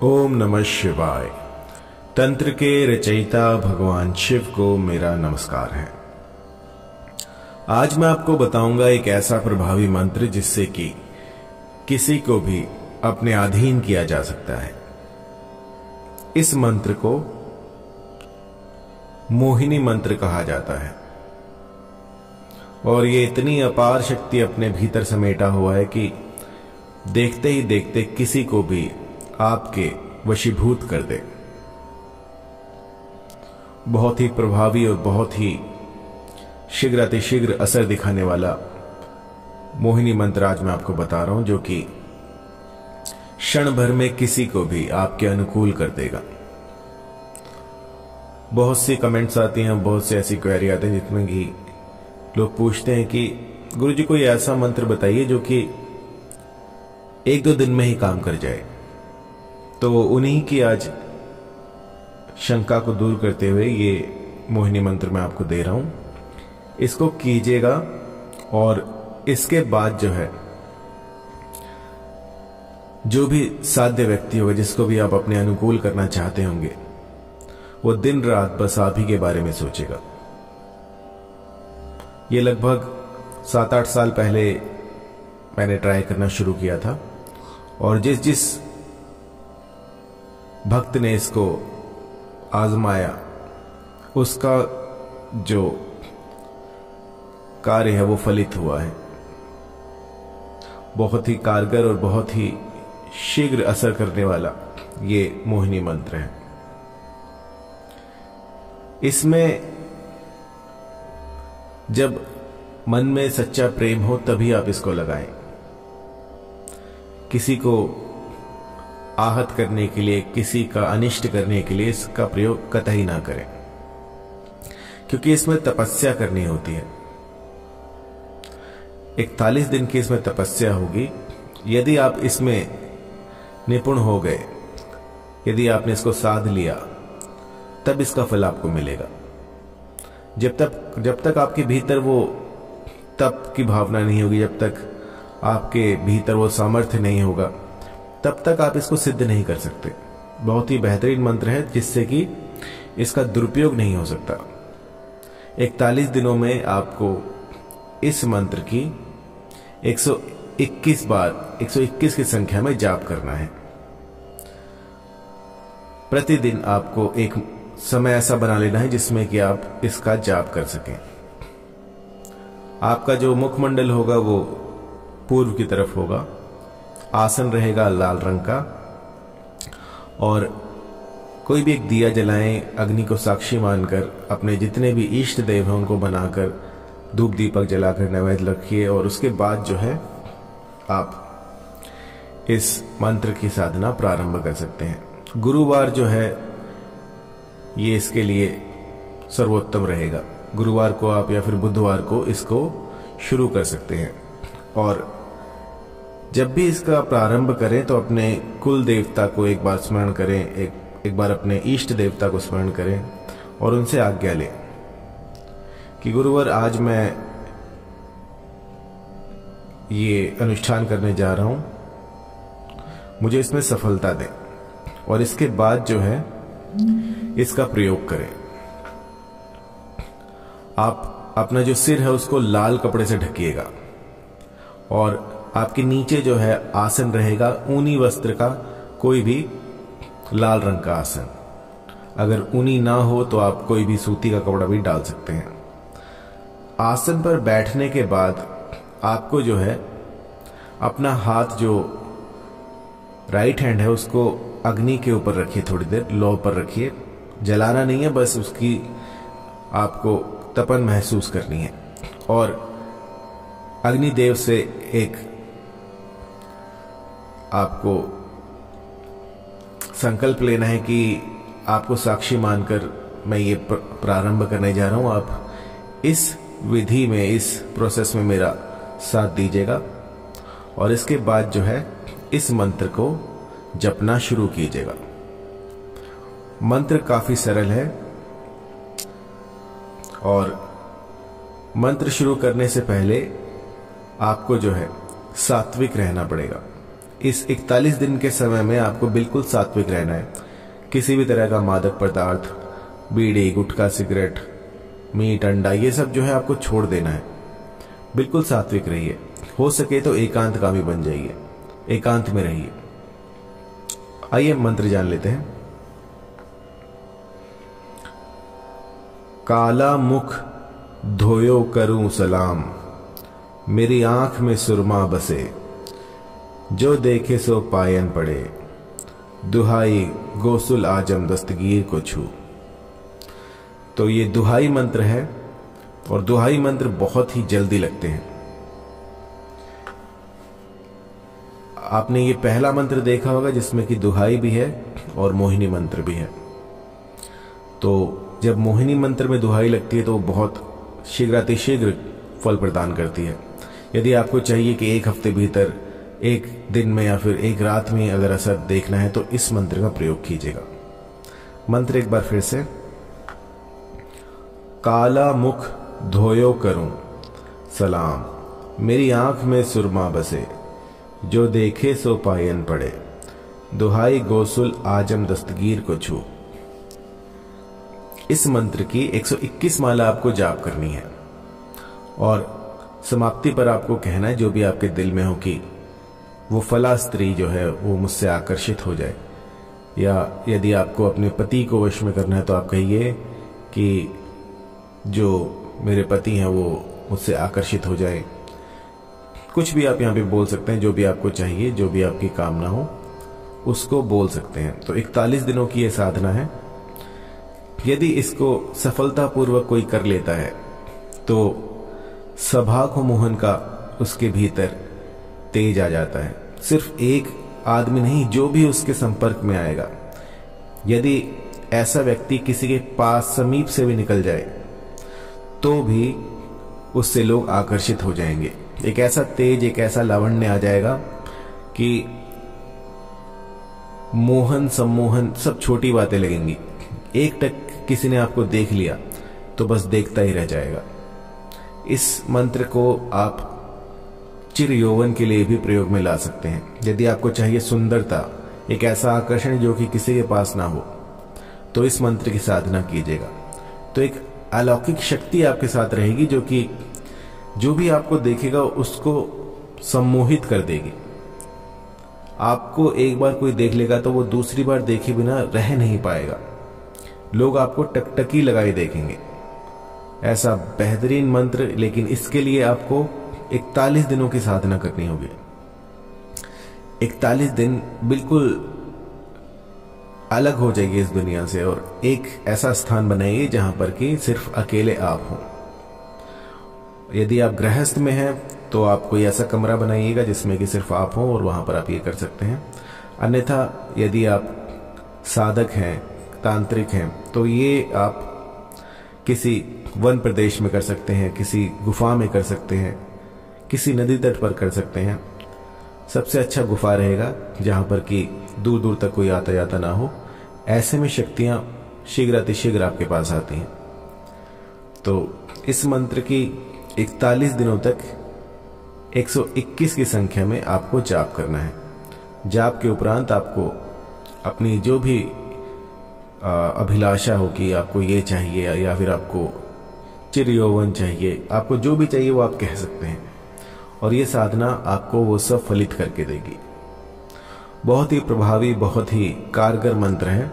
ओम नमः शिवाय। तंत्र के रचयिता भगवान शिव को मेरा नमस्कार है। आज मैं आपको बताऊंगा एक ऐसा प्रभावी मंत्र जिससे कि किसी को भी अपने अधीन किया जा सकता है। इस मंत्र को मोहिनी मंत्र कहा जाता है और ये इतनी अपार शक्ति अपने भीतर समेटा हुआ है कि देखते ही देखते किसी को भी आपके वशीभूत कर दे। बहुत ही प्रभावी और बहुत ही शीघ्र अतिशीघ्र असर दिखाने वाला मोहिनी मंत्र आज मैं आपको बता रहा हूं, जो कि क्षण भर में किसी को भी आपके अनुकूल कर देगा। बहुत सी कमेंट्स आती हैं, बहुत से ऐसी क्वेरी आते हैं जिसमें कि लोग पूछते हैं कि गुरुजी कोई ऐसा मंत्र बताइए जो कि एक दो दिन में ही काम कर जाए। तो उन्हीं की आज शंका को दूर करते हुए ये मोहिनी मंत्र मैं आपको दे रहा हूं। इसको कीजिएगा और इसके बाद जो है जो भी साध्य व्यक्ति होगा, जिसको भी आप अपने अनुकूल करना चाहते होंगे, वो दिन रात बस आप ही के बारे में सोचेगा। ये लगभग 7-8 साल पहले मैंने ट्राई करना शुरू किया था और जिस भक्त ने इसको आजमाया उसका जो कार्य है वो फलित हुआ है। बहुत ही कारगर और बहुत ही शीघ्र असर करने वाला ये मोहिनी मंत्र है। इसमें जब मन में सच्चा प्रेम हो तभी आप इसको लगाएं। किसी को आहत करने के लिए, किसी का अनिष्ट करने के लिए इसका प्रयोग कतई ना करें, क्योंकि इसमें तपस्या करनी होती है। 41 दिन की इसमें तपस्या होगी। यदि आप इसमें निपुण हो गए, यदि आपने इसको साध लिया, तब इसका फल आपको मिलेगा। जब तक आपके भीतर वो तप की भावना नहीं होगी, जब तक आपके भीतर वो सामर्थ्य नहीं होगा, तब तक आप इसको सिद्ध नहीं कर सकते। बहुत ही बेहतरीन मंत्र है जिससे कि इसका दुरुपयोग नहीं हो सकता। 41 दिनों में आपको इस मंत्र की 121 बार 121 की संख्या में जाप करना है। प्रतिदिन आपको एक समय ऐसा बना लेना है जिसमें कि आप इसका जाप कर सकें। आपका जो मुखमंडल होगा वो पूर्व की तरफ होगा। आसन रहेगा लाल रंग का और कोई भी एक दिया जलाएं, अग्नि को साक्षी मानकर अपने जितने भी इष्ट देव हैं उनको बनाकर धूप दीपक जलाकर नैवेद्य रखिए और उसके बाद जो है आप इस मंत्र की साधना प्रारंभ कर सकते हैं। गुरुवार जो है ये इसके लिए सर्वोत्तम रहेगा। गुरुवार को आप या फिर बुधवार को इसको शुरू कर सकते हैं। और जब भी इसका प्रारंभ करें तो अपने कुल देवता को एक बार स्मरण करें, एक बार अपने इष्ट देवता को स्मरण करें और उनसे आज्ञा लें कि गुरुवार आज मैं ये अनुष्ठान करने जा रहा हूं, मुझे इसमें सफलता दें। और इसके बाद जो है इसका प्रयोग करें। आप अपना जो सिर है उसको लाल कपड़े से ढकिएगा और आपके नीचे जो है आसन रहेगा ऊनी वस्त्र का, कोई भी लाल रंग का आसन। अगर ऊनी ना हो तो आप कोई भी सूती का कपड़ा भी डाल सकते हैं। आसन पर बैठने के बाद आपको जो है अपना हाथ जो राइट हैंड है उसको अग्नि के ऊपर रखिए, थोड़ी देर लो पर रखिए। जलाना नहीं है, बस उसकी आपको तपन महसूस करनी है। और अग्निदेव से एक आपको संकल्प लेना है कि आपको साक्षी मानकर मैं ये प्रारंभ करने जा रहा हूं। आप इस विधि में, इस प्रोसेस में मेरा साथ दीजिएगा और इसके बाद जो है इस मंत्र को जपना शुरू कीजिएगा। मंत्र काफी सरल है और मंत्र शुरू करने से पहले आपको जो है सात्विक रहना पड़ेगा। इस 41 दिन के समय में आपको बिल्कुल सात्विक रहना है। किसी भी तरह का मादक पदार्थ, बीड़ी, गुटखा, सिगरेट, मीट, अंडा, ये सब जो है आपको छोड़ देना है। बिल्कुल सात्विक रहिए। हो सके तो एकांतकामी बन जाइए, एकांत में रहिए। आइए मंत्र जान लेते हैं। काला मुख धोयो करूं सलाम, मेरी आंख में सुरमा बसे, जो देखे सो पायन पड़े, दुहाई गोसुल आजम दस्तगीर को छू। तो ये दुहाई मंत्र है और दुहाई मंत्र बहुत ही जल्दी लगते हैं। आपने ये पहला मंत्र देखा होगा जिसमें कि दुहाई भी है और मोहिनी मंत्र भी है। तो जब मोहिनी मंत्र में दुहाई लगती है तो बहुत शीघ्रातिशीघ्र फल प्रदान करती है। यदि आपको चाहिए कि एक हफ्ते भीतर, एक दिन में या फिर एक रात में अगर असर देखना है तो इस मंत्र का प्रयोग कीजिएगा। मंत्र एक बार फिर से। काला मुख धोयो करूं सलाम, मेरी आंख में सुरमा बसे, जो देखे सो पायन पड़े, दुहाई गोसुल आजम दस्तगीर को छू। इस मंत्र की 121 माला आपको जाप करनी है और समाप्ति पर आपको कहना है, जो भी आपके दिल में हो, कि वो फला स्त्री जो है वो मुझसे आकर्षित हो जाए, या यदि आपको अपने पति को वश में करना है तो आप कहिए कि जो मेरे पति हैं वो मुझसे आकर्षित हो जाए। कुछ भी आप यहाँ पे बोल सकते हैं, जो भी आपको चाहिए, जो भी आपकी कामना हो उसको बोल सकते हैं। तो 41 दिनों की ये साधना है। यदि इसको सफलतापूर्वक कोई कर लेता है तो सभा को मोहन का उसके भीतर तेज आ जाता है। सिर्फ एक आदमी नहीं, जो भी उसके संपर्क में आएगा, यदि ऐसा व्यक्ति किसी के पास समीप से भी निकल जाए तो भी उससे लोग आकर्षित हो जाएंगे। एक ऐसा तेज, एक ऐसा लावण्य आ जाएगा कि मोहन, सम्मोहन सब छोटी बातें लगेंगी। एक टक किसी ने आपको देख लिया तो बस देखता ही रह जाएगा। इस मंत्र को आप चिर यौवन के लिए भी प्रयोग में ला सकते हैं। यदि आपको चाहिए सुंदरता, एक ऐसा आकर्षण जो कि किसी के पास ना हो, तो इस मंत्र की साधना कीजिएगा। तो एक अलौकिक शक्ति आपके साथ रहेगी जो कि जो भी आपको देखेगा उसको सम्मोहित कर देगी। आपको एक बार कोई देख लेगा तो वो दूसरी बार देखे बिना रह नहीं पाएगा। लोग आपको टकटकी लगाए देखेंगे। ऐसा बेहतरीन मंत्र, लेकिन इसके लिए आपको 41 दिनों की साधना करनी होगी। 41 दिन बिल्कुल अलग हो जाएगी इस दुनिया से और एक ऐसा स्थान बनाइए जहां पर कि सिर्फ अकेले आप हों। यदि आप गृहस्थ में हैं तो आप कोई ऐसा कमरा बनाइएगा जिसमें कि सिर्फ आप हों और वहां पर आप ये कर सकते हैं। अन्यथा यदि आप साधक हैं, तांत्रिक हैं, तो ये आप किसी वन प्रदेश में कर सकते हैं, किसी गुफा में कर सकते हैं, किसी नदी तट पर कर सकते हैं। सबसे अच्छा गुफा रहेगा जहां पर कि दूर दूर तक कोई आता जाता ना हो। ऐसे में शक्तियां शीघ्रातिशीघ्र आपके पास आती हैं। तो इस मंत्र की 41 दिनों तक 121 की संख्या में आपको जाप करना है। जाप के उपरांत आपको अपनी जो भी अभिलाषा हो कि आपको ये चाहिए या फिर आपको चिर यौवन चाहिए, आपको जो भी चाहिए वो आप कह सकते हैं और ये साधना आपको वो सब फलित करके देगी। बहुत ही प्रभावी, बहुत ही कारगर मंत्र है।